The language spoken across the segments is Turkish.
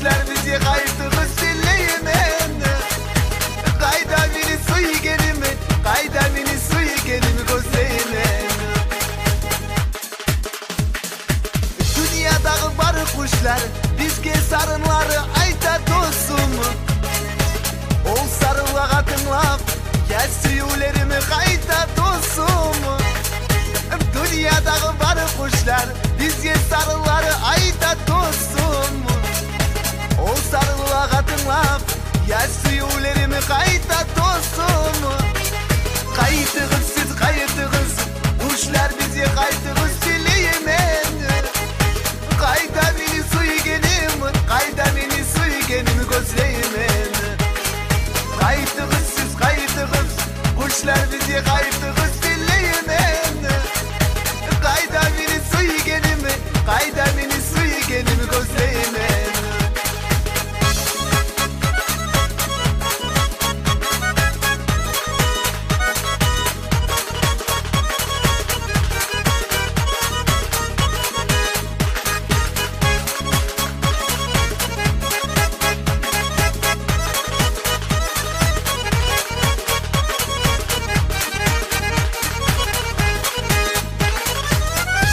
kuşlar bizi kayıtımız dinleyemen. Kayda beni suyu gelimi, kayda beni suyu gelimi gözleyemen. Dünyadaki barı kuşlar bizge sarınları ayta dostum. Ol sarıla katınlap gel suyulerimi kayta dostum. Dünyadaki barı kuşlar bizge sarıları ayta dostum. Ol sarıla katınlap gel suyulerimi kayta dostum. Kayıtığız siz kayıtığız, kuşlar bizi kayıtığız dileyemen. Kayda beni suyu gelim, kayda beni suyu gelim gözleyemen. Kayıtığız siz kayıtığız, kuşlar bizi kayıtığız dileyemen. Kayda beni suyu gelim, kayda beni suyu gelim gözleyemen.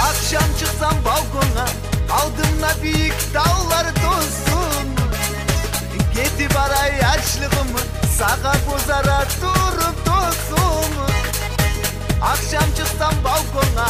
Akşam çıksam balkona, aldımla büyük dağlar dostum. Getip aray açlığımı, sağa bozara durup dostum. Akşam çıksam balkona,